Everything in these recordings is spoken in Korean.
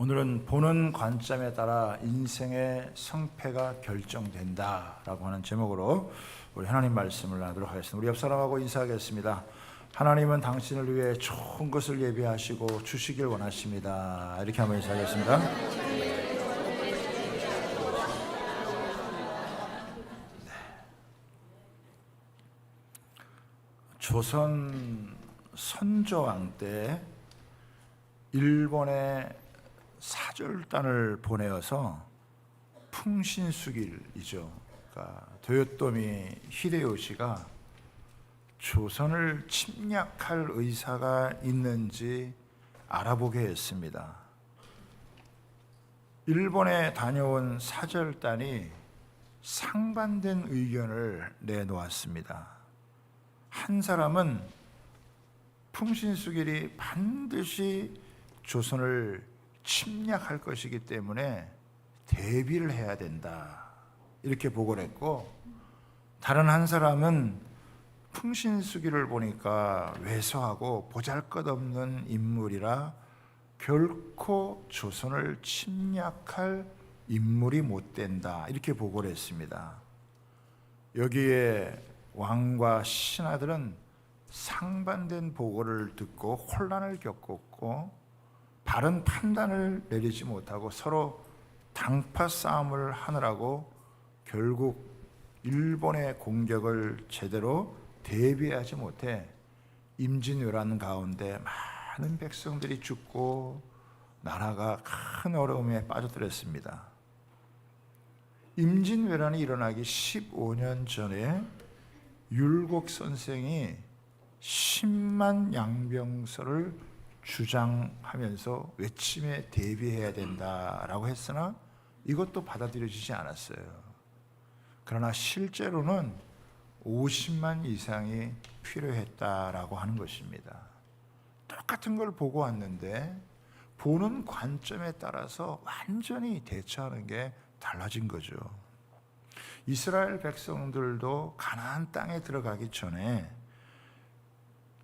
오늘은 보는 관점에 따라 인생의 성패가 결정된다라고 하는 제목으로 우리 하나님 말씀을 나누도록 하겠습니다. 우리 옆 사람하고 인사하겠습니다. 하나님은 당신을 위해 좋은 것을 예비하시고 주시길 원하십니다. 이렇게 한번 인사하겠습니다. 조선 선조왕 때 일본에 사절단을 보내어서 풍신수길이죠. 그러니까 도요토미 히데요시가 조선을 침략할 의사가 있는지 알아보게 했습니다. 일본에 다녀온 사절단이 상반된 의견을 내놓았습니다. 한 사람은 풍신수길이 반드시 조선을 침략할 것이기 때문에 대비를 해야 된다, 이렇게 보고를 했고, 다른 한 사람은 풍신수길을 보니까 왜소하고 보잘것없는 인물이라 결코 조선을 침략할 인물이 못 된다, 이렇게 보고를 했습니다. 여기에 왕과 신하들은 상반된 보고를 듣고 혼란을 겪었고 바른 판단을 내리지 못하고 서로 당파 싸움을 하느라고 결국 일본의 공격을 제대로 대비하지 못해 임진왜란 가운데 많은 백성들이 죽고 나라가 큰 어려움에 빠져들었습니다. 임진왜란이 일어나기 15년 전에 율곡 선생이 10만 양병설을 주장하면서 외침에 대비해야 된다라고 했으나 이것도 받아들여지지 않았어요. 그러나 실제로는 50만 이상이 필요했다라고 하는 것입니다. 똑같은 걸 보고 왔는데 보는 관점에 따라서 완전히 대처하는 게 달라진 거죠. 이스라엘 백성들도 가나안 땅에 들어가기 전에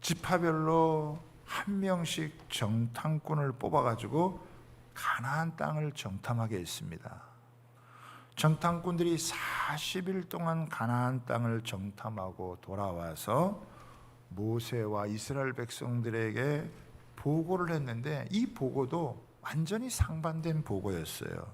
지파별로 한 명씩 정탐꾼을 뽑아가지고 가나안 땅을 정탐하게 했습니다. 정탐꾼들이 40일 동안 가나안 땅을 정탐하고 돌아와서 모세와 이스라엘 백성들에게 보고를 했는데 이 보고도 완전히 상반된 보고였어요.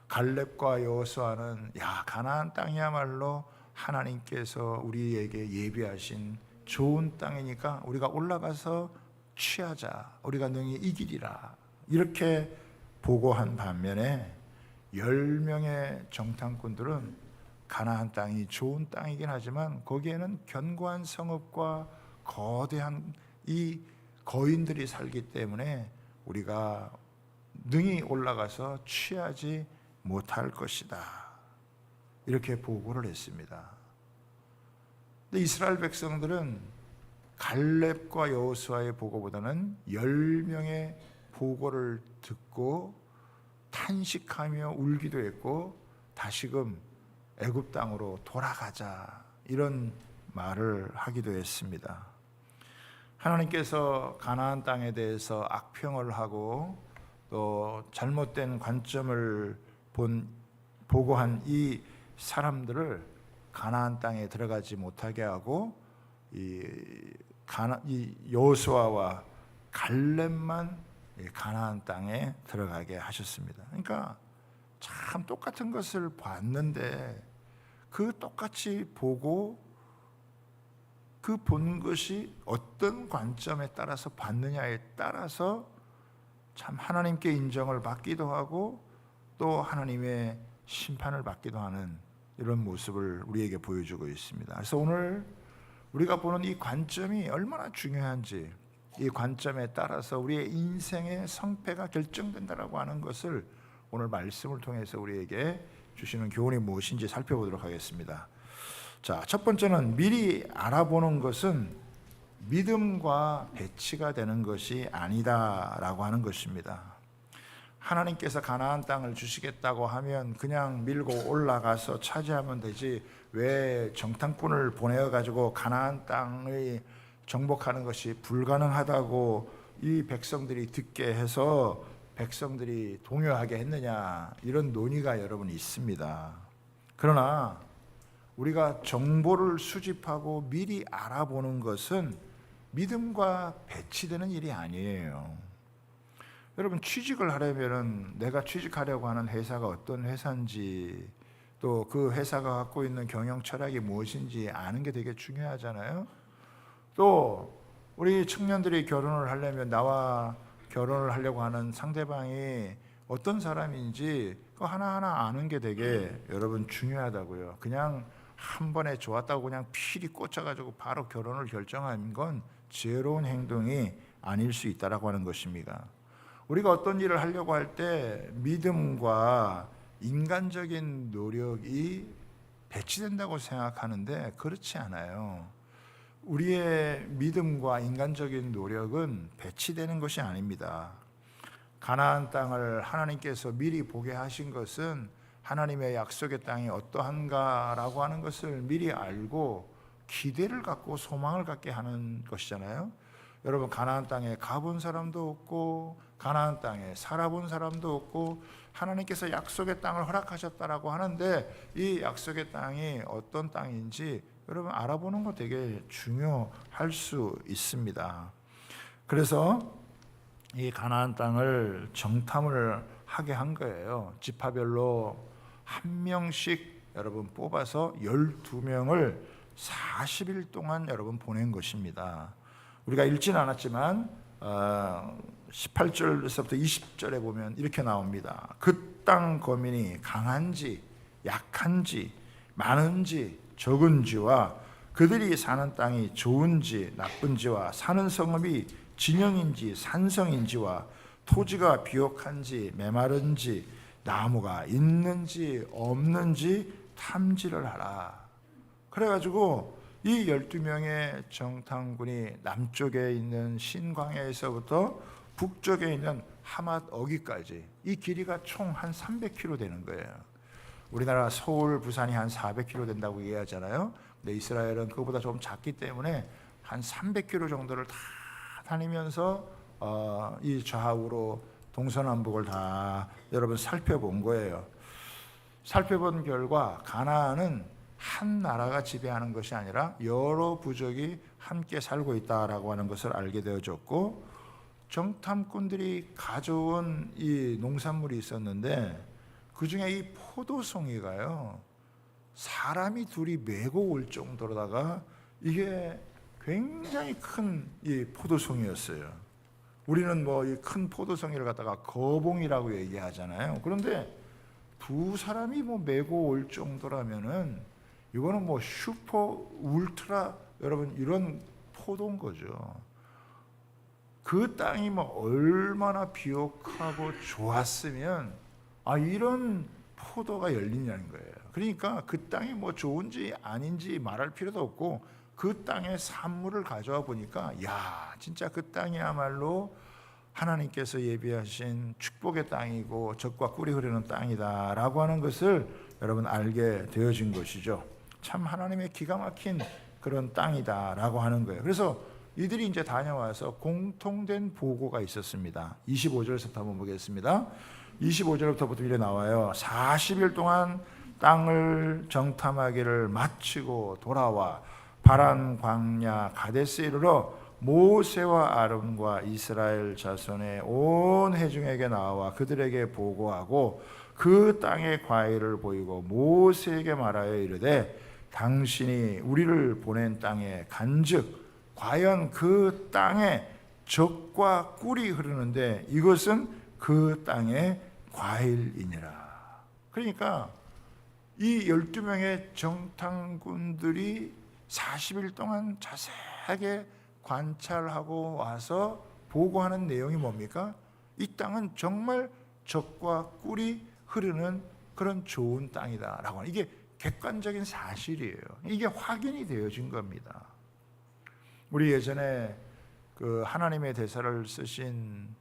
갈렙과 여호수아는 가나안 땅이야말로 하나님께서 우리에게 예비하신 좋은 땅이니까 우리가 올라가서 취하자, 우리가 능히 이기리라, 이렇게 보고한 반면에 10명의 정탐꾼들은 가나안 땅이 좋은 땅이긴 하지만 거기에는 견고한 성읍과 거대한 이 거인들이 살기 때문에 우리가 능히 올라가서 취하지 못할 것이다, 이렇게 보고를 했습니다. 근데 이스라엘 백성들은 갈렙과 여호수아의 보고보다는 10명의 보고를 듣고 탄식하며 울기도 했고 다시금 애굽 땅으로 돌아가자, 이런 말을 하기도 했습니다. 하나님께서 가나안 땅에 대해서 악평을 하고 또 잘못된 관점을 보고한 이 사람들을 가나안 땅에 들어가지 못하게 하고 이 여호수아와 갈렙만 가나안 땅에 들어가게 하셨습니다. 그러니까 참 똑같은 것을 봤는데 그 똑같이 보고 그 본 것이 어떤 관점에 따라서 봤느냐에 따라서 참 하나님께 인정을 받기도 하고 또 하나님의 심판을 받기도 하는 이런 모습을 우리에게 보여주고 있습니다. 그래서 오늘 우리가 보는 이 관점이 얼마나 중요한지, 이 관점에 따라서 우리의 인생의 성패가 결정된다라고 하는 것을 오늘 말씀을 통해서 우리에게 주시는 교훈이 무엇인지 살펴보도록 하겠습니다. 자, 첫 번째는 미리 알아보는 것은 믿음과 배치가 되는 것이 아니다라고 하는 것입니다. 하나님께서 가나안 땅을 주시겠다고 하면 그냥 밀고 올라가서 차지하면 되지, 왜 정탐꾼을 보내어가지고 가나안 땅의 정복하는 것이 불가능하다고 이 백성들이 듣게 해서 백성들이 동요하게 했느냐, 이런 논의가 여러분 있습니다. 그러나 우리가 정보를 수집하고 미리 알아보는 것은 믿음과 배치되는 일이 아니에요. 여러분, 취직을 하려면 내가 취직하려고 하는 회사가 어떤 회사인지, 또 그 회사가 갖고 있는 경영 철학이 무엇인지 아는 게 되게 중요하잖아요. 또 우리 청년들이 결혼을 하려면 나와 결혼을 하려고 하는 상대방이 어떤 사람인지 그 하나하나 아는 게 되게 여러분 중요하다고요. 그냥 한 번에 좋았다고 그냥 필히 꽂혀가지고 바로 결혼을 결정한 건 지혜로운 행동이 아닐 수 있다라고 하는 것입니다. 우리가 어떤 일을 하려고 할 때 믿음과 인간적인 노력이 배치된다고 생각하는데 그렇지 않아요. 우리의 믿음과 인간적인 노력은 배치되는 것이 아닙니다. 가나안 땅을 하나님께서 미리 보게 하신 것은 하나님의 약속의 땅이 어떠한가라고 하는 것을 미리 알고 기대를 갖고 소망을 갖게 하는 것이잖아요. 여러분, 가나안 땅에 가본 사람도 없고 가나안 땅에 살아본 사람도 없고 하나님께서 약속의 땅을 허락하셨다라고 하는데 이 약속의 땅이 어떤 땅인지 여러분 알아보는 거 되게 중요할 수 있습니다. 그래서 이 가나안 땅을 정탐을 하게 한 거예요. 지파별로 한 명씩 여러분 뽑아서 12명을 40일 동안 여러분 보낸 것입니다. 우리가 읽지는 않았지만 18절에서부터 20절에 보면 이렇게 나옵니다. 그 땅 거민이 강한지 약한지 많은지 적은지와 그들이 사는 땅이 좋은지 나쁜지와 사는 성읍이 진영인지 산성인지와 토지가 비옥한지 메마른지 나무가 있는지 없는지 탐지를 하라. 그래가지고 이 12명의 정탐군이 남쪽에 있는 신광야에서부터 북쪽에 있는 하맛 어기까지 이 길이가 총 한 300km 되는 거예요. 우리나라 서울, 부산이 한 400km 된다고 얘기하잖아요. 근데 이스라엘은 그거보다 좀 작기 때문에 한 300km 정도를 다 다니면서 이 좌우로 동서남북을 다 여러분 살펴본 거예요. 살펴본 결과 가나안은 한 나라가 지배하는 것이 아니라 여러 부족이 함께 살고 있다라고 하는 것을 알게 되어졌고, 정탐꾼들이 가져온 이 농산물이 있었는데 그 중에 이 포도송이가요, 사람이 둘이 메고 올 정도로다가 이게 굉장히 큰 이 포도송이였어요. 우리는 뭐 이 큰 포도송이를 갖다가 거봉이라고 얘기하잖아요. 그런데 두 사람이 뭐 메고 올 정도라면은 이거는 뭐 슈퍼 울트라 여러분 이런 포도인 거죠. 그 땅이 뭐 얼마나 비옥하고 좋았으면 이런 포도가 열리냐는 거예요. 그러니까 그 땅이 뭐 좋은지 아닌지 말할 필요도 없고 그 땅의 산물을 가져와 보니까 야, 진짜 그 땅이야말로 하나님께서 예비하신 축복의 땅이고 젖과 꿀이 흐르는 땅이다라고 하는 것을 여러분 알게 되어진 것이죠. 참 하나님의 기가 막힌 그런 땅이다라고 하는 거예요. 그래서 이들이 이제 다녀와서 공통된 보고가 있었습니다. 25절에서부터 한번 보겠습니다. 25절부터부터 이래 나와요. 40일 동안 땅을 정탐하기를 마치고 돌아와 바란 광야 가데스에 이르러 모세와 아론과 이스라엘 자손의 온 회중에게 나와 그들에게 보고하고 그 땅의 과일을 보이고 모세에게 말하여 이르되 당신이 우리를 보낸 땅에 간즉 과연 그 땅에 젖과 꿀이 흐르는데 이것은 그 땅의 과일이니라. 그러니까 이 12명의 정탐꾼들이 40일 동안 자세하게 관찰하고 와서 보고하는 내용이 뭡니까? 이 땅은 정말 젖과 꿀이 흐르는 그런 좋은 땅이다라고 하는, 이게 객관적인 사실이에요. 이게 확인이 되어진 겁니다. 우리 예전에 그 하나님의 대사를 쓰신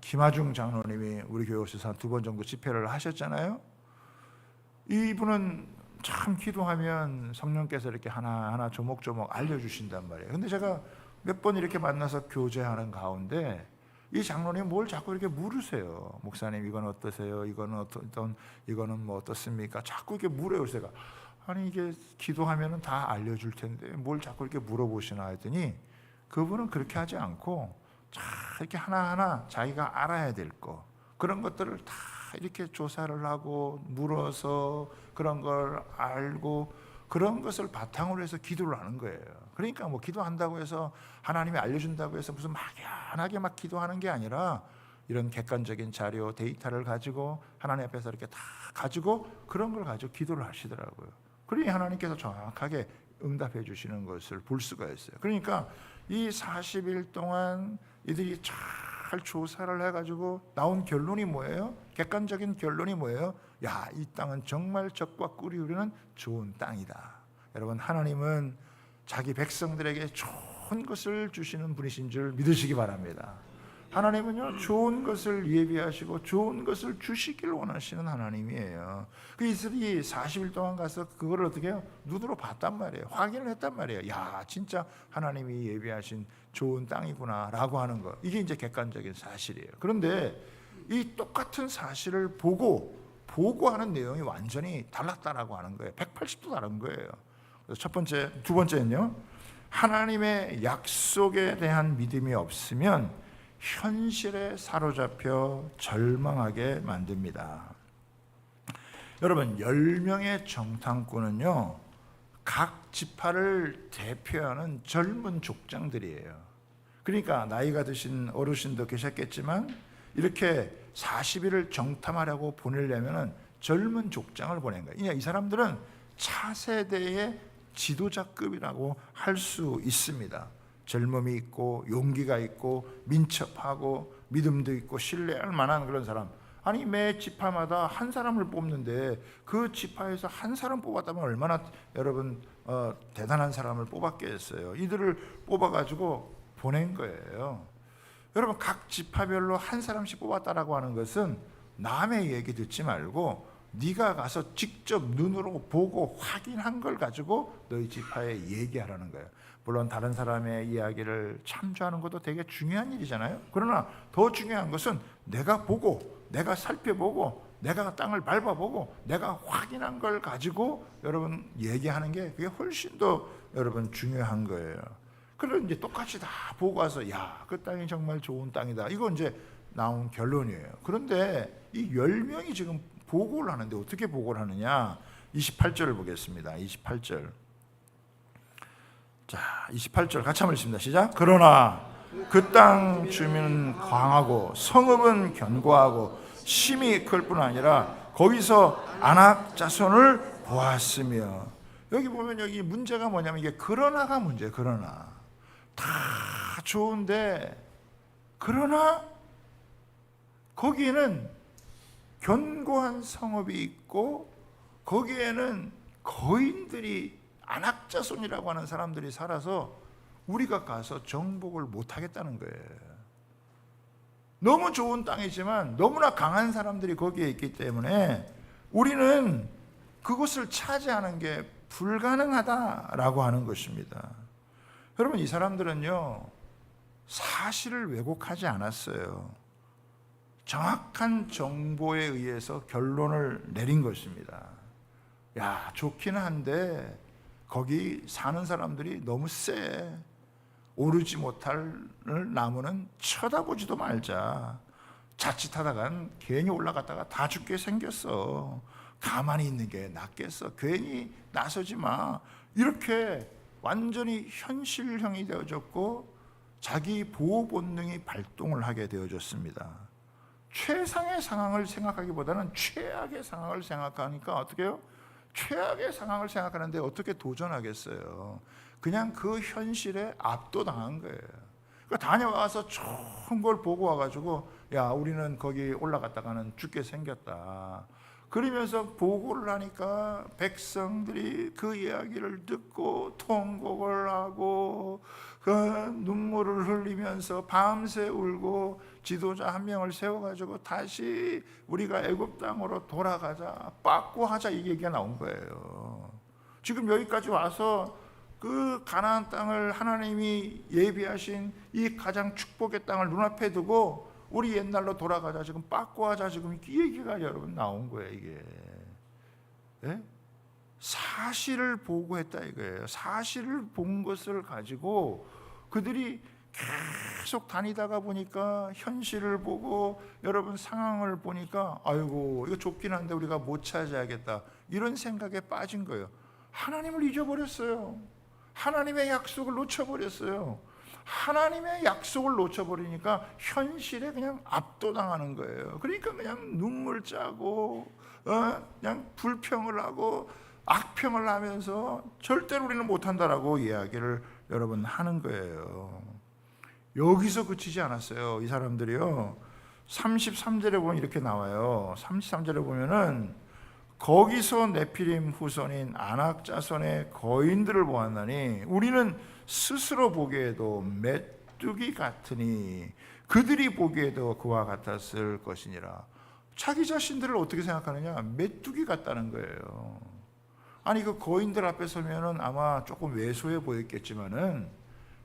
김하중 장로님이 우리 교회에서 한 2번 정도 집회를 하셨잖아요. 이분은 참 기도하면 성령께서 이렇게 하나하나 조목조목 알려주신단 말이에요. 근데 제가 몇 번 이렇게 만나서 교제하는 가운데 이 장로님 뭘 자꾸 이렇게 물으세요. 목사님 이건 어떠세요? 이거는 뭐 어떻습니까? 자꾸 이렇게 물어요. 제가 아니 이게 기도하면은 다 알려줄 텐데 뭘 자꾸 이렇게 물어보시나 했더니 그분은 그렇게 하지 않고 자 이렇게 하나하나 자기가 알아야 될 거 그런 것들을 다 이렇게 조사를 하고 물어서 그런 걸 알고 그런 것을 바탕으로 해서 기도를 하는 거예요. 그러니까 뭐 기도한다고 해서 하나님이 알려준다고 해서 무슨 막연하게 막 기도하는 게 아니라 이런 객관적인 자료 데이터를 가지고 하나님 앞에서 이렇게 다 가지고 그런 걸 가지고 기도를 하시더라고요. 그러니 하나님께서 정확하게 응답해 주시는 것을 볼 수가 있어요. 그러니까 이 40일 동안 이들이 잘 조사를 해가지고 나온 결론이 뭐예요? 객관적인 결론이 뭐예요? 야, 이 땅은 정말 적과 꿀이 흐르는 좋은 땅이다. 여러분, 하나님은 자기 백성들에게 좋은 것을 주시는 분이신 줄 믿으시기 바랍니다. 하나님은요, 좋은 것을 예비하시고 좋은 것을 주시길 원하시는 하나님이에요. 그 이들이 40일 동안 가서 그걸 어떻게 해요? 눈으로 봤단 말이에요. 확인을 했단 말이에요. 야, 진짜 하나님이 예비하신 좋은 땅이구나 라고 하는 거. 이게 이제 객관적인 사실이에요. 그런데 이 똑같은 사실을 보고하는 내용이 완전히 달랐다라고 하는 거예요. 180도 다른 거예요. 첫 번째, 두 번째는요, 하나님의 약속에 대한 믿음이 없으면 현실에 사로잡혀 절망하게 만듭니다. 여러분, 10명의 정탐꾼은요, 각 지파를 대표하는 젊은 족장들이에요. 그러니까 나이가 드신 어르신도 계셨겠지만 이렇게 40일을 정탐하려고 보내려면 젊은 족장을 보낸 거예요. 이 사람들은 차세대의 지도자급이라고 할 수 있습니다. 젊음이 있고 용기가 있고 민첩하고 믿음도 있고 신뢰할 만한 그런 사람. 아니 매 지파마다 한 사람을 뽑는데 그 지파에서 한 사람 뽑았다면 얼마나 여러분 대단한 사람을 뽑았겠어요. 이들을 뽑아가지고 보낸 거예요. 여러분, 각 지파별로 한 사람씩 뽑았다라고 하는 것은 남의 얘기 듣지 말고 네가 가서 직접 눈으로 보고 확인한 걸 가지고 너희 지파에 얘기하라는 거예요. 물론 다른 사람의 이야기를 참조하는 것도 되게 중요한 일이잖아요. 그러나 더 중요한 것은 내가 보고, 내가 살펴보고, 내가 땅을 밟아보고, 내가 확인한 걸 가지고 여러분 얘기하는 게 그게 훨씬 더 여러분 중요한 거예요. 그래서 이제 똑같이 다 보고 와서 야, 그 땅이 정말 좋은 땅이다. 이건 이제 나온 결론이에요. 그런데 이 10명이 지금 보고를 하는데 어떻게 보고를 하느냐? 28절을 보겠습니다. 28절. 자, 28절 같이 한번 읽습니다. 시작. 그러나 그 땅 주민은 강하고 성읍은 견고하고 심히 클 뿐 아니라 거기서 아낙 자손을 보았으며, 여기 보면 여기 문제가 뭐냐면 이게 그러나가 문제예요. 그러나 다 좋은데 그러나 거기에는 견고한 성읍이 있고 거기에는 거인들이 안악자손이라고 하는 사람들이 살아서 우리가 가서 정복을 못하겠다는 거예요. 너무 좋은 땅이지만 너무나 강한 사람들이 거기에 있기 때문에 우리는 그곳을 차지하는 게 불가능하다라고 하는 것입니다. 여러분, 이 사람들은요, 사실을 왜곡하지 않았어요. 정확한 정보에 의해서 결론을 내린 것입니다. 야, 좋기는 한데 거기 사는 사람들이 너무 세. 오르지 못할 나무는 쳐다보지도 말자. 자칫하다간 괜히 올라갔다가 다 죽게 생겼어. 가만히 있는 게 낫겠어. 괜히 나서지 마. 이렇게 완전히 현실형이 되어졌고 자기 보호 본능이 발동을 하게 되어졌습니다. 최상의 상황을 생각하기보다는 최악의 상황을 생각하니까 어떻게 해요? 최악의 상황을 생각하는데 어떻게 도전하겠어요? 그냥 그 현실에 압도당한 거예요. 그러니까 다녀와서 좋은 걸 보고 와가지고 야, 우리는 거기 올라갔다가는 죽게 생겼다. 그러면서 보고를 하니까 백성들이 그 이야기를 듣고 통곡을 하고 그 눈물을 흘리면서 밤새 울고 지도자 한 명을 세워가지고 다시 우리가 애굽 땅으로 돌아가자, 빠꾸하자, 이 얘기가 나온 거예요. 지금 여기까지 와서 그 가나안 땅을 하나님이 예비하신 이 가장 축복의 땅을 눈앞에 두고 우리 옛날로 돌아가자, 지금 빠꾸하자, 지금 이 얘기가 여러분 나온 거예요. 이게 사실을 보고했다 이거예요. 사실을 본 것을 가지고 그들이 계속 다니다가 보니까 현실을 보고 여러분 상황을 보니까 아이고 이거 좁긴 한데 우리가 못 찾아야겠다, 이런 생각에 빠진 거예요. 하나님을 잊어버렸어요. 하나님의 약속을 놓쳐버렸어요. 하나님의 약속을 놓쳐버리니까 현실에 그냥 압도당하는 거예요. 그러니까 그냥 눈물 짜고 그냥 불평을 하고 악평을 하면서 절대로 우리는 못한다라고 이야기를 여러분 하는 거예요. 여기서 그치지 않았어요. 이 사람들이요, 33절에 보면 이렇게 나와요. 33절에 보면은 거기서 네피림 후손인 아낙 자손의 거인들을 보았나니 우리는 스스로 보기에도 메뚜기 같으니 그들이 보기에도 그와 같았을 것이니라. 자기 자신들을 어떻게 생각하느냐? 메뚜기 같다는 거예요. 아니 그 거인들 앞에 서면은 아마 조금 왜소해 보였겠지만은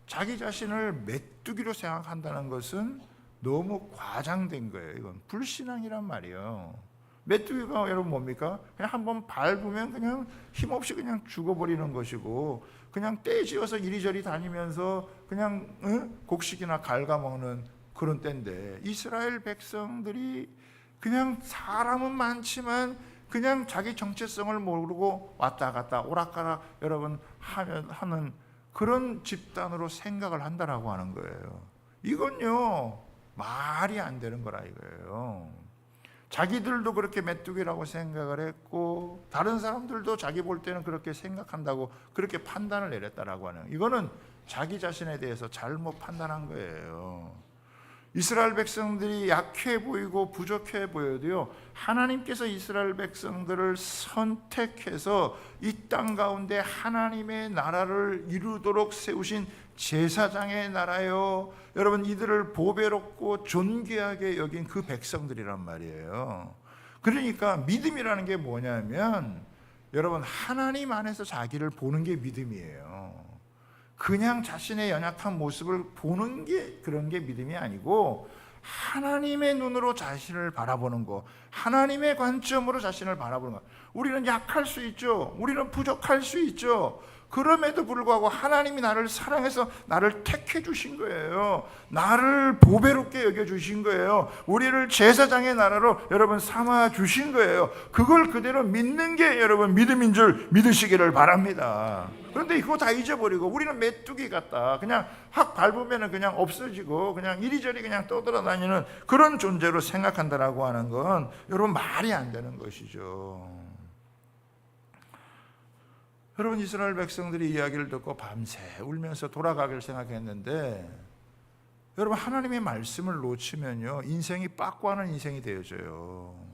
자기 자신을 메뚜기로 생각한다는 것은 너무 과장된 거예요. 이건 불신앙이란 말이에요. 메뚜기가 여러분 뭡니까? 그냥 한번 밟으면 그냥 힘없이 그냥 죽어버리는 것이고, 그냥 떼지어서 이리저리 다니면서 그냥 곡식이나 갉아먹는 그런 때인데, 이스라엘 백성들이 그냥 사람은 많지만 그냥 자기 정체성을 모르고 왔다 갔다 오락가락 여러분 하는 그런 집단으로 생각을 한다라고 하는 거예요. 이건요 말이 안 되는 거라 이거예요. 자기들도 그렇게 메뚜기라고 생각을 했고 다른 사람들도 자기 볼 때는 그렇게 생각한다고 그렇게 판단을 내렸다라고 하는, 이거는 자기 자신에 대해서 잘못 판단한 거예요. 이스라엘 백성들이 약해 보이고 부족해 보여도요, 하나님께서 이스라엘 백성들을 선택해서 이 땅 가운데 하나님의 나라를 이루도록 세우신 제사장의 나라요, 여러분 이들을 보배롭고 존귀하게 여긴 그 백성들이란 말이에요. 그러니까 믿음이라는 게 뭐냐면 여러분 하나님 안에서 자기를 보는 게 믿음이에요. 그냥 자신의 연약한 모습을 보는 게 그런 게 믿음이 아니고 하나님의 눈으로 자신을 바라보는 거, 하나님의 관점으로 자신을 바라보는 거. 우리는 약할 수 있죠. 우리는 부족할 수 있죠. 그럼에도 불구하고 하나님이 나를 사랑해서 나를 택해 주신 거예요. 나를 보배롭게 여겨 주신 거예요. 우리를 제사장의 나라로 여러분 삼아 주신 거예요. 그걸 그대로 믿는 게 여러분 믿음인 줄 믿으시기를 바랍니다. 그런데 이거 다 잊어버리고 우리는 메뚜기 같다, 그냥 확 밟으면 그냥 없어지고 그냥 이리저리 그냥 떠돌아다니는 그런 존재로 생각한다라고 하는 건 여러분 말이 안 되는 것이죠. 여러분 이스라엘 백성들이 이야기를 듣고 밤새 울면서 돌아가기를 생각했는데, 여러분 하나님의 말씀을 놓치면요 인생이 빠꾸하는 인생이 되어져요.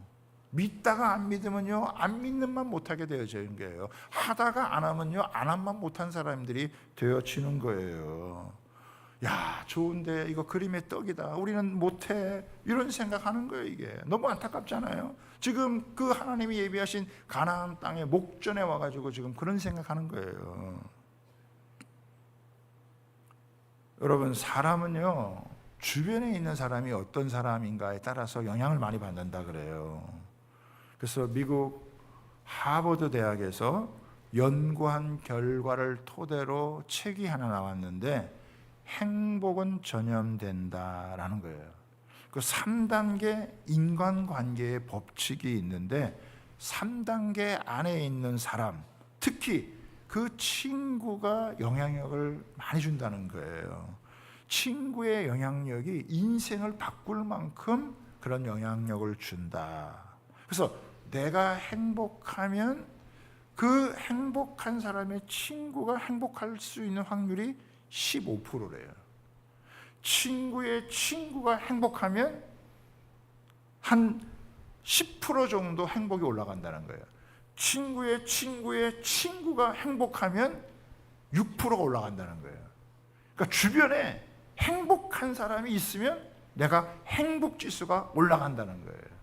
믿다가 안 믿으면요 안 믿는만 못하게 되어지는 거예요. 하다가 안 하면요 안 한만 못한 사람들이 되어지는 거예요. 야 좋은데 이거 그림의 떡이다, 우리는 못해, 이런 생각하는 거예요. 이게 너무 안타깝잖아요. 지금 그 하나님이 예비하신 가나안 땅의 목전에 와가지고 지금 그런 생각하는 거예요. 여러분 사람은요 주변에 있는 사람이 어떤 사람인가에 따라서 영향을 많이 받는다 그래요. 그래서 미국 하버드 대학에서 연구한 결과를 토대로 책이 하나 나왔는데 행복은 전염된다라는 거예요. 그 3단계 인간관계의 법칙이 있는데 3단계 안에 있는 사람, 특히 그 친구가 영향력을 많이 준다는 거예요. 친구의 영향력이 인생을 바꿀 만큼 그런 영향력을 준다. 그래서 내가 행복하면 그 행복한 사람의 친구가 행복할 수 있는 확률이 15%래요. 친구의 친구가 행복하면 한 10% 정도 행복이 올라간다는 거예요. 친구의 친구의 친구가 행복하면 6%가 올라간다는 거예요. 그러니까 주변에 행복한 사람이 있으면 내가 행복 지수가 올라간다는 거예요.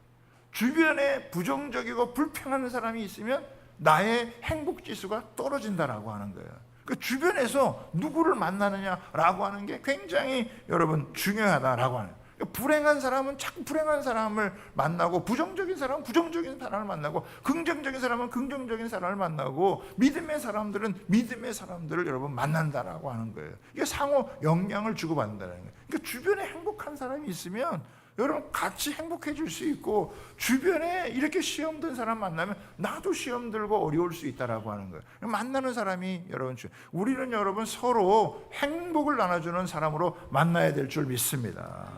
주변에 부정적이고 불평하는 사람이 있으면 나의 행복 지수가 떨어진다라고 하는 거예요. 그 주변에서 누구를 만나느냐라고 하는 게 굉장히 여러분 중요하다라고 하는 거예요. 불행한 사람은 자꾸 불행한 사람을 만나고, 부정적인 사람은 부정적인 사람을 만나고, 긍정적인 사람은 긍정적인 사람을 만나고, 믿음의 사람들은 믿음의 사람들을 여러분 만난다라고 하는 거예요. 이게 상호 영향을 주고받는다는 거예요. 그러니까 주변에 행복한 사람이 있으면 여러분 같이 행복해질 수 있고, 주변에 이렇게 시험 든 사람 만나면 나도 시험 들고 어려울 수 있다라고 하는 거예요. 만나는 사람이 여러분, 우리는 여러분 서로 행복을 나눠주는 사람으로 만나야 될 줄 믿습니다.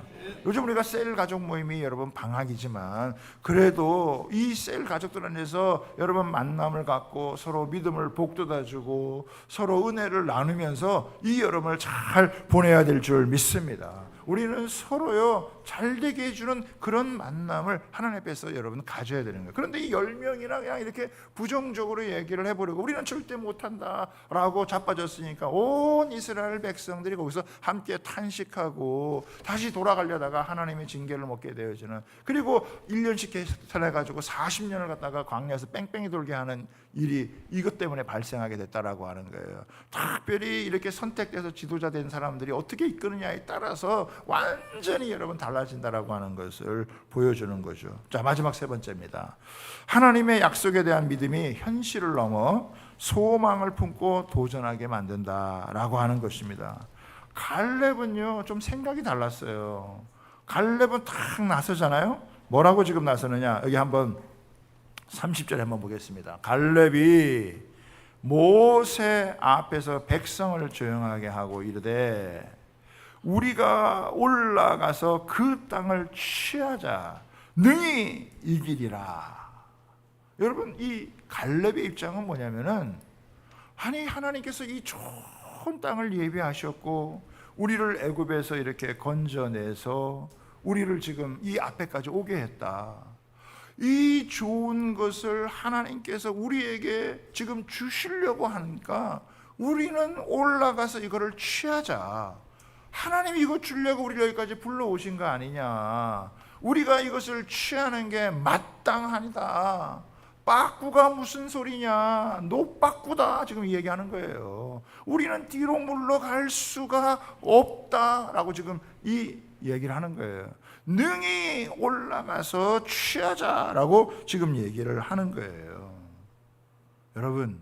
요즘 우리가 셀 가족 모임이 여러분 방학이지만, 그래도 이 셀 가족들 안에서 여러분 만남을 갖고 서로 믿음을 복돋아주고 서로 은혜를 나누면서 이 여름을 잘 보내야 될 줄 믿습니다. 우리는 서로요 잘되게 해주는 그런 만남을 하나님 앞에서 여러분 가져야 되는 거예요. 그런데 이 10명이나 그냥 이렇게 부정적으로 얘기를 해버리고 우리는 절대 못한다라고 자빠졌으니까 온 이스라엘 백성들이 거기서 함께 탄식하고 다시 돌아가려다가 하나님의 징계를 먹게 되어지는, 그리고 1년씩 계산해가지고 40년을 갖다가 광야에서 뺑뺑이 돌게 하는 일이 이것 때문에 발생하게 됐다라고 하는 거예요. 특별히 이렇게 선택돼서 지도자 된 사람들이 어떻게 이끄느냐에 따라서 완전히 여러분 달라진다라고 하는 것을 보여주는 거죠. 자, 마지막 세 번째입니다. 하나님의 약속에 대한 믿음이 현실을 넘어 소망을 품고 도전하게 만든다라고 하는 것입니다. 갈렙은요 좀 생각이 달랐어요. 갈렙은 탁 나서잖아요. 뭐라고 지금 나서느냐, 여기 한번 30절에 한번 보겠습니다. 갈렙이 모세 앞에서 백성을 조용하게 하고 이르되 우리가 올라가서 그 땅을 취하자, 능히 이기리라. 여러분, 이 갈렙의 입장은 뭐냐면은, 아니 하나님께서 이 좋은 땅을 예비하셨고 우리를 애굽에서 이렇게 건져내서 우리를 지금 이 앞에까지 오게 했다. 이 좋은 것을 하나님께서 우리에게 지금 주시려고 하니까 우리는 올라가서 이거를 취하자. 하나님이 이거 주려고 우리를 여기까지 불러오신 거 아니냐. 우리가 이것을 취하는 게 마땅하니다. 빠꾸가 무슨 소리냐, 노빠꾸다 지금 얘기하는 거예요. 우리는 뒤로 물러갈 수가 없다라고 지금 이 얘기를 하는 거예요. 능히 올라가서 취하자라고 지금 얘기를 하는 거예요. 여러분,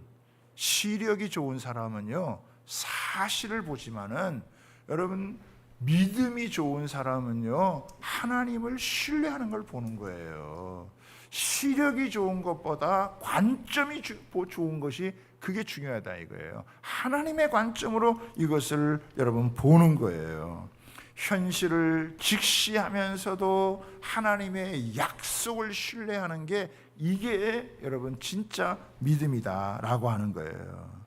시력이 좋은 사람은요 사실을 보지만은, 여러분 믿음이 좋은 사람은요 하나님을 신뢰하는 걸 보는 거예요. 시력이 좋은 것보다 관점이 좋은 것이 그게 중요하다 이거예요. 하나님의 관점으로 이것을 여러분 보는 거예요. 현실을 직시하면서도 하나님의 약속을 신뢰하는 게 이게 여러분 진짜 믿음이다라고 하는 거예요.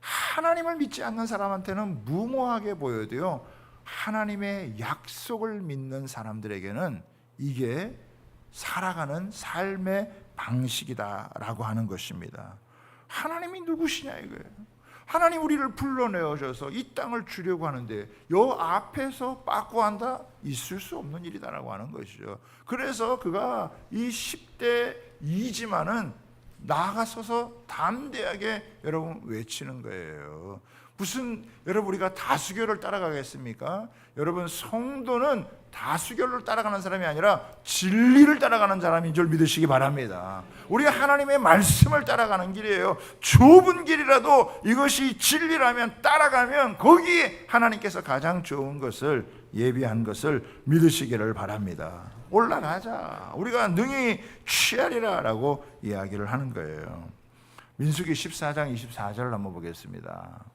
하나님을 믿지 않는 사람한테는 무모하게 보여도요, 하나님의 약속을 믿는 사람들에게는 이게 살아가는 삶의 방식이다라고 하는 것입니다. 하나님이 누구시냐 이거예요. 하나님 우리를 불러내어줘서 이 땅을 주려고 하는데 요 앞에서 빠꾸한다? 있을 수 없는 일이다라고 하는 것이죠. 그래서 그가 이 10대 2지만은 나가서서 담대하게 여러분 외치는 거예요. 무슨 여러분 우리가 다수결을 따라가겠습니까? 여러분 성도는 다수결을 따라가는 사람이 아니라 진리를 따라가는 사람인 줄 믿으시기 바랍니다. 우리가 하나님의 말씀을 따라가는 길이에요. 좁은 길이라도 이것이 진리라면 따라가면 거기에 하나님께서 가장 좋은 것을 예비한 것을 믿으시기를 바랍니다. 올라가자, 우리가 능히 취하리라 라고 이야기를 하는 거예요. 민수기 14장 24절을 한번 보겠습니다.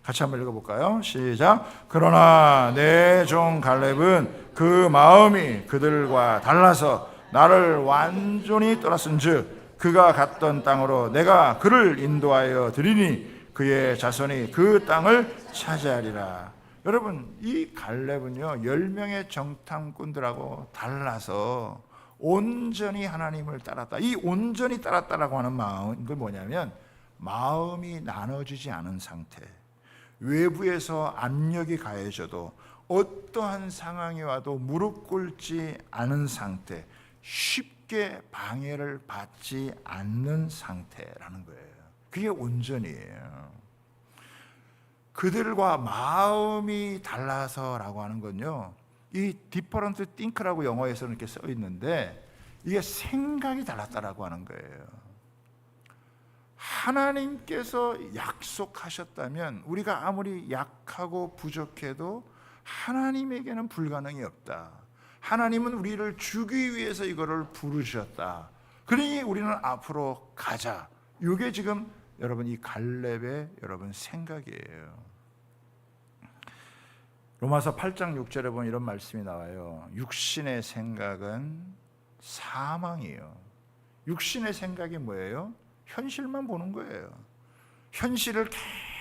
같이 한번 읽어볼까요? 시작. 그러나 내 종 갈렙은 그 마음이 그들과 달라서 나를 완전히 떠났은즉 그가 갔던 땅으로 내가 그를 인도하여 드리니 그의 자손이 그 땅을 차지하리라. 여러분, 이 갈렙은요 10명의 정탐꾼들하고 달라서 온전히 하나님을 따랐다. 이 온전히 따랐다라고 하는 마음은 뭐냐면, 마음이 나눠지지 않은 상태, 외부에서 압력이 가해져도 어떠한 상황이 와도 무릎 꿇지 않은 상태, 쉽게 방해를 받지 않는 상태라는 거예요. 그게 온전이에요. 그들과 마음이 달라서라고 하는 건요, 이 different think라고 영어에서는 이렇게 써 있는데 이게 생각이 달랐다라고 하는 거예요. 하나님께서 약속하셨다면 우리가 아무리 약하고 부족해도 하나님에게는 불가능이 없다. 하나님은 우리를 주기 위해서 이거를 부르셨다. 그러니 우리는 앞으로 가자. 이게 지금 여러분 이 갈렙의 여러분 생각이에요. 로마서 8장 6절에 보면 이런 말씀이 나와요. 육신의 생각은 사망이에요. 육신의 생각이 뭐예요? 현실만 보는 거예요. 현실을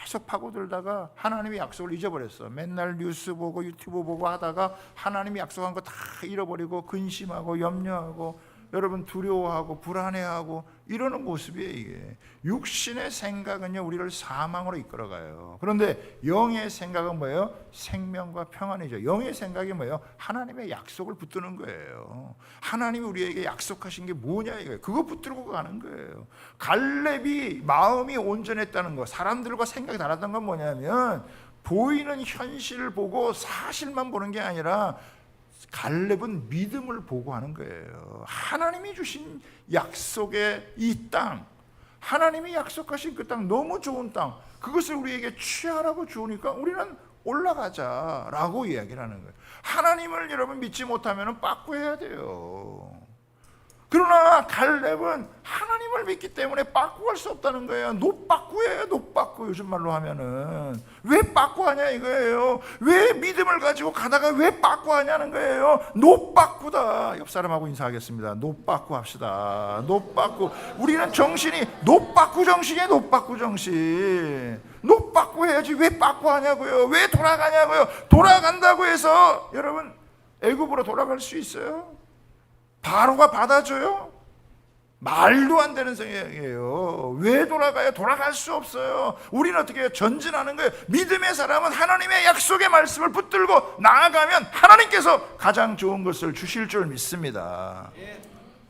계속 파고들다가 하나님의 약속을 잊어버렸어. 맨날 뉴스 보고 유튜브 보고 하다가 하나님이 약속한 거 다 잃어버리고 근심하고 염려하고 여러분 두려워하고 불안해하고 이러는 모습이에요. 이게 육신의 생각은요 우리를 사망으로 이끌어가요. 그런데 영의 생각은 뭐예요? 생명과 평안이죠. 영의 생각이 뭐예요? 하나님의 약속을 붙드는 거예요. 하나님이 우리에게 약속하신 게 뭐냐 이거예요. 그거 붙들고 가는 거예요. 갈렙이 마음이 온전했다는 거, 사람들과 생각이 달랐던 건 뭐냐면 보이는 현실을 보고 사실만 보는 게 아니라 갈렙은 믿음을 보고 하는 거예요. 하나님이 주신 약속의 이 땅, 하나님이 약속하신 그 땅, 너무 좋은 땅, 그것을 우리에게 취하라고 주니까 우리는 올라가자라고 이야기를 하는 거예요. 하나님을 여러분 믿지 못하면 빠꾸해야 돼요. 그러나 갈렙은 하나님을 믿기 때문에 빠꾸할 수 없다는 거예요. 노빠꾸예요. 노빠꾸. 요즘 말로 하면은 왜 빠꾸하냐 이거예요. 왜 믿음을 가지고 가다가 왜 빠꾸하냐는 거예요. 노빠꾸다. 옆 사람하고 인사하겠습니다. 노빠꾸 합시다. 노빠꾸. 우리는 정신이 노빠꾸 정신이에요. 노빠꾸 정신. 노빠꾸 해야지 왜 빠꾸하냐고요. 왜 돌아가냐고요. 돌아간다고 해서 여러분 애굽으로 돌아갈 수 있어요? 바로가 받아줘요? 말도 안 되는 생각이에요. 왜 돌아가요? 돌아갈 수 없어요. 우리는 어떻게 해요? 전진하는 거예요. 믿음의 사람은 하나님의 약속의 말씀을 붙들고 나아가면 하나님께서 가장 좋은 것을 주실 줄 믿습니다.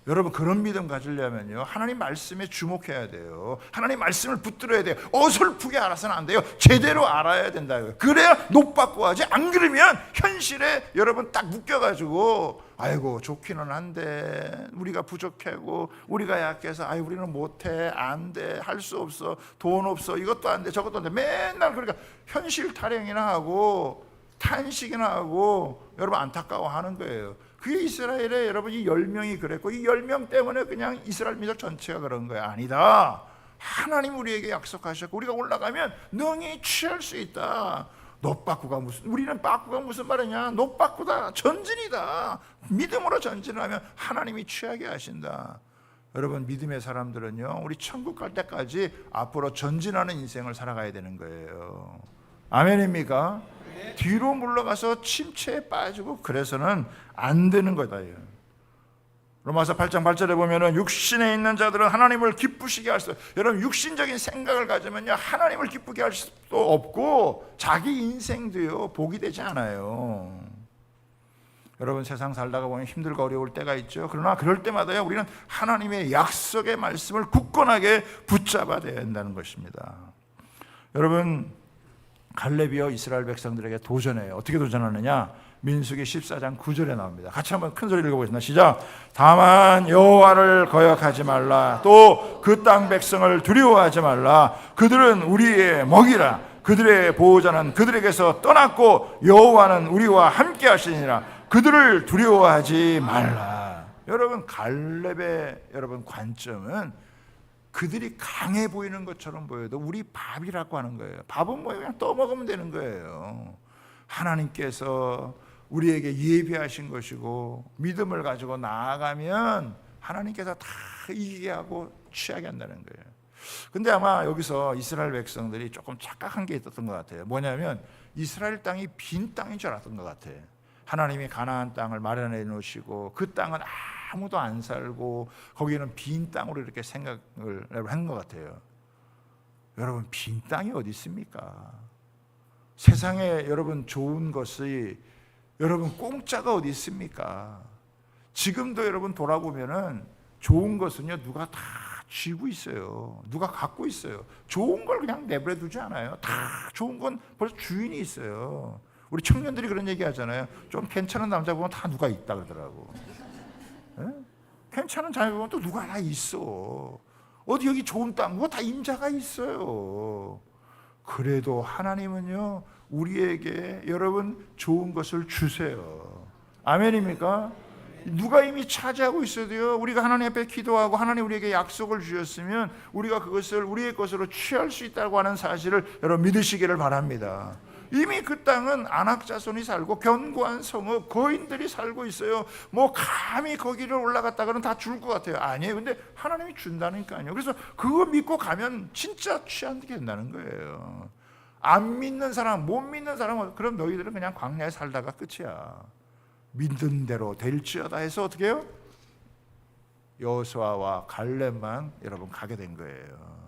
여러분 그런 믿음 가지려면요 하나님 말씀에 주목해야 돼요. 하나님 말씀을 붙들어야 돼요. 어설프게 알아서는 안 돼요. 제대로 알아야 된다고요. 그래야 노빠꾸하지. 안 그러면 현실에 여러분 딱 묶여가지고 아이고 좋기는 한데 우리가 부족하고 우리가 약해서 아이 우리는 못해 안돼 할 수 없어 돈 없어 이것도 안돼 저것도 안돼 맨날 그러니까 현실 타령이나 하고 탄식이나 하고 여러분 안타까워하는 거예요. 그게 이스라엘의 여러분 이 10명이 그랬고 이 10명 때문에 그냥 이스라엘 민족 전체가 그런 거야. 아니다. 하나님 우리에게 약속하셨고 우리가 올라가면 능히 취할 수 있다. 노빠꾸가 무슨 우리는 빠꾸가 무슨 말이냐. 노빠꾸다. 전진이다. 믿음으로 전진하면 하나님이 취하게 하신다. 여러분 믿음의 사람들은요 우리 천국 갈 때까지 앞으로 전진하는 인생을 살아가야 되는 거예요. 아멘입니까? 뒤로 물러가서 침체에 빠지고 그래서는 안 되는 거다. 로마서 8장 8절에 보면은 육신에 있는 자들은 하나님을 기쁘시게 할 수 여러분 육신적인 생각을 가지면요 하나님을 기쁘게 할 수도 없고 자기 인생도요 복이 되지 않아요. 여러분 세상 살다가 보면 힘들고 어려울 때가 있죠. 그러나 그럴 때마다 우리는 하나님의 약속의 말씀을 굳건하게 붙잡아야 된다는 것입니다. 여러분 갈렙이요 이스라엘 백성들에게 도전해요. 어떻게 도전하느냐? 민수기 14장 9절에 나옵니다. 같이 한번 큰 소리 읽어보겠습니다. 시작. 다만 여호와를 거역하지 말라. 또 그 땅 백성을 두려워하지 말라. 그들은 우리의 먹이라. 그들의 보호자는 그들에게서 떠났고 여호와는 우리와 함께 하시니라. 그들을 두려워하지 말라. 여러분 갈렙의 여러분 관점은 그들이 강해 보이는 것처럼 보여도 우리 밥이라고 하는 거예요. 밥은 뭐예요? 그냥 떠먹으면 되는 거예요. 하나님께서 우리에게 예비하신 것이고 믿음을 가지고 나아가면 하나님께서 다 이기게 하고 취하게 한다는 거예요. 근데 아마 여기서 이스라엘 백성들이 조금 착각한 게 있었던 것 같아요. 뭐냐면 이스라엘 땅이 빈 땅인 줄 알았던 것 같아요. 하나님이 가나안 땅을 마련해 놓으시고 그 땅은 아무도 안 살고 거기는 빈 땅으로 이렇게 생각을 한 것 같아요. 여러분 빈 땅이 어디 있습니까? 세상에 여러분 좋은 것이 여러분 공짜가 어디 있습니까? 지금도 여러분 돌아보면은 좋은 것은요 누가 다 쥐고 있어요. 누가 갖고 있어요. 좋은 걸 그냥 내버려 두지 않아요. 다 좋은 건 벌써 주인이 있어요. 우리 청년들이 그런 얘기 하잖아요. 좀 괜찮은 남자 보면 다 누가 있다 그러더라고. 예? 괜찮은 자녀 보면 또 누가 하나 있어. 어디 여기 좋은 땅, 뭐 다 임자가 있어요. 그래도 하나님은요, 우리에게 여러분 좋은 것을 주세요. 아멘입니까? 누가 이미 차지하고 있어도요, 우리가 하나님 앞에 기도하고 하나님 우리에게 약속을 주셨으면 우리가 그것을 우리의 것으로 취할 수 있다고 하는 사실을 여러분 믿으시기를 바랍니다. 이미 그 땅은 안악자손이 살고 견고한 성읍 거인들이 살고 있어요. 뭐 감히 거기를 올라갔다가는 다 죽을 것 같아요. 아니에요. 근데 하나님이 준다니까요. 그래서 그거 믿고 가면 진짜 취하게 된다는 거예요. 안 믿는 사람, 못 믿는 사람은 그럼 너희들은 그냥 광야에 살다가 끝이야. 믿는 대로 될지어다 해서 어떻게 해요? 여호수아와 갈렙만 여러분 가게 된 거예요.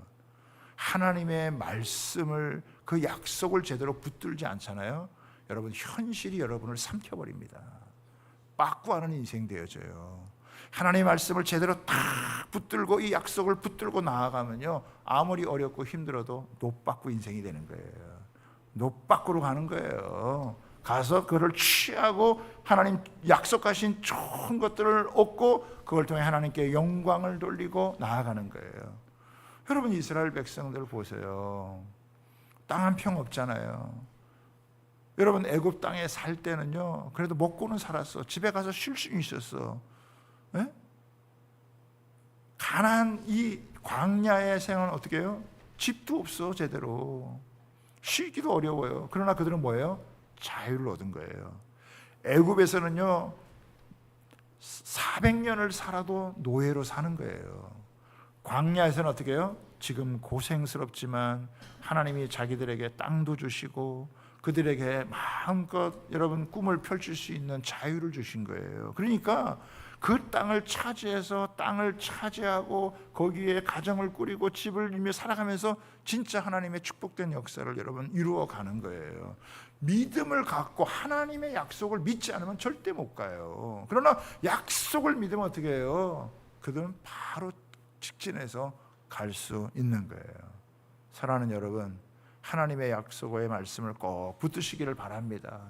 하나님의 말씀을, 그 약속을 제대로 붙들지 않잖아요. 여러분 현실이 여러분을 삼켜버립니다. 빠꾸하는 인생 되어져요. 하나님의 말씀을 제대로 딱 붙들고 이 약속을 붙들고 나아가면요, 아무리 어렵고 힘들어도 노빠꾸 인생이 되는 거예요. 노빠꾸로 가는 거예요. 가서 그를 취하고 하나님 약속하신 좋은 것들을 얻고 그걸 통해 하나님께 영광을 돌리고 나아가는 거예요. 여러분 이스라엘 백성들 보세요. 땅 한 평 없잖아요. 여러분 애굽 땅에 살 때는요, 그래도 먹고는 살았어. 집에 가서 쉴 수 있었어. 네? 가나안 이 광야의 생활은 어떻게 해요? 집도 없어 제대로. 쉬기도 어려워요. 그러나 그들은 뭐예요? 자유를 얻은 거예요. 애굽에서는요 400년을 살아도 노예로 사는 거예요. 광야에서는 어떻게 해요? 지금 고생스럽지만 하나님이 자기들에게 땅도 주시고 그들에게 마음껏 여러분 꿈을 펼칠 수 있는 자유를 주신 거예요. 그러니까 그 땅을 차지해서 땅을 차지하고 거기에 가정을 꾸리고 집을 이루며 살아가면서 진짜 하나님의 축복된 역사를 여러분 이루어가는 거예요. 믿음을 갖고 하나님의 약속을 믿지 않으면 절대 못 가요. 그러나 약속을 믿으면 어떻게 해요? 그들은 바로 직진해서 갈 수 있는 거예요. 사랑하는 여러분, 하나님의 약속의 말씀을 꼭 붙드시기를 바랍니다.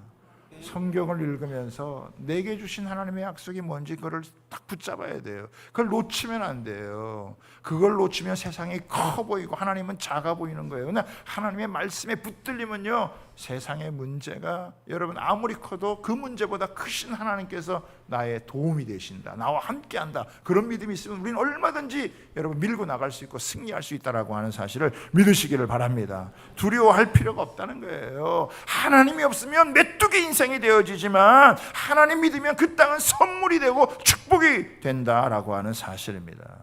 성경을 읽으면서 내게 주신 하나님의 약속이 뭔지 그걸 딱 붙잡아야 돼요. 그걸 놓치면 안 돼요. 그걸 놓치면 세상이 커 보이고 하나님은 작아 보이는 거예요. 그러나 하나님의 말씀에 붙들리면요, 세상의 문제가 여러분 아무리 커도 그 문제보다 크신 하나님께서 나의 도움이 되신다, 나와 함께한다, 그런 믿음이 있으면 우리는 얼마든지 여러분 밀고 나갈 수 있고 승리할 수 있다라고 하는 사실을 믿으시기를 바랍니다. 두려워할 필요가 없다는 거예요. 하나님이 없으면 메뚜기 인생이 되어지지만 하나님 믿으면 그 땅은 선물이 되고 축복이 된다라고 하는 사실입니다.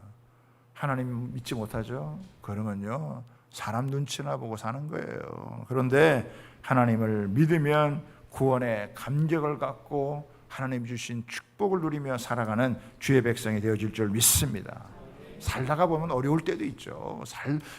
하나님 믿지 못하죠? 그러면요 사람 눈치나 보고 사는 거예요. 그런데 하나님을 믿으면 구원의 감격을 갖고 하나님 주신 축복을 누리며 살아가는 주의 백성이 되어질 줄 믿습니다. 살다가 보면 어려울 때도 있죠.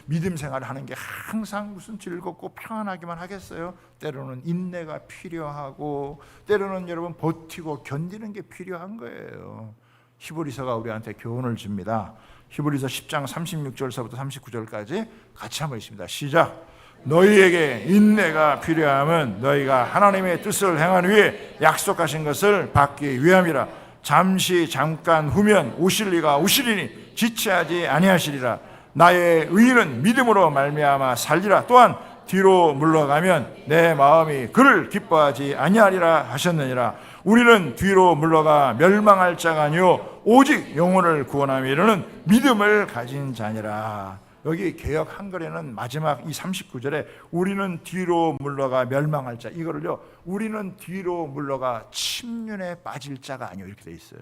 믿음 생활을 하는 게 항상 무슨 즐겁고 평안하기만 하겠어요? 때로는 인내가 필요하고 때로는 여러분 버티고 견디는 게 필요한 거예요. 히브리서가 우리한테 교훈을 줍니다. 히브리서 10장 36절서부터 39절까지 같이 한번 읽습니다. 시작. 너희에게 인내가 필요함은 너희가 하나님의 뜻을 행한 후에 약속하신 것을 받기 위함이라. 잠깐 후면 오실 이가 오시리니 지체하지 아니하시리라. 나의 의인은 믿음으로 말미암아 살리라. 또한 뒤로 물러가면 내 마음이 그를 기뻐하지 아니하리라 하셨느니라. 우리는 뒤로 물러가 멸망할 자가 아니요 오직 영혼을 구원하며 이르는 믿음을 가진 자니라. 여기 개역 한글에는 마지막 이 39절에 우리는 뒤로 물러가 멸망할 자, 이거를요 우리는 뒤로 물러가 침륜에 빠질 자가 아니요 이렇게 돼 있어요.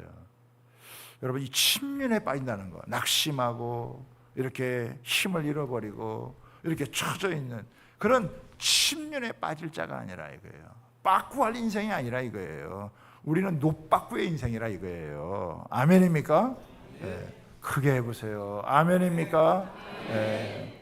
여러분 이 침륜에 빠진다는 거, 낙심하고 이렇게 힘을 잃어버리고 이렇게 처져 있는 그런 침륜에 빠질 자가 아니라 이거예요. 빠꾸할 인생이 아니라 이거예요. 우리는 노빠꾸의 인생이라 이거예요. 아멘입니까? 네. 크게 해보세요. 아멘입니까? 네.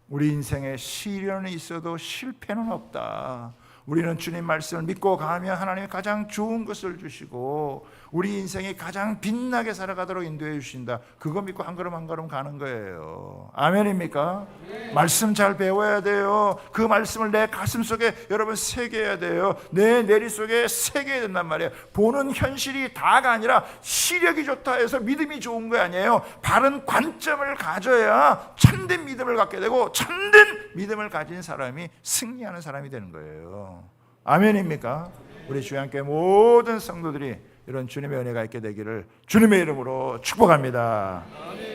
우리 인생에 시련이 있어도 실패는 없다. 우리는 주님 말씀을 믿고 가면 하나님이 가장 좋은 것을 주시고 우리 인생이 가장 빛나게 살아가도록 인도해 주신다. 그거 믿고 한 걸음 한 걸음 가는 거예요. 아멘입니까? 말씀 잘 배워야 돼요. 그 말씀을 내 가슴 속에 여러분 새겨야 돼요. 내 내리 속에 새겨야 된단 말이에요. 보는 현실이 다가 아니라 시력이 좋다 해서 믿음이 좋은 거 아니에요. 바른 관점을 가져야 참된 믿음을 갖게 되고, 참된 믿음을 가진 사람이 승리하는 사람이 되는 거예요. 아멘입니까? 우리 주님께 모든 성도들이 이런 주님의 은혜가 있게 되기를 주님의 이름으로 축복합니다. 아멘.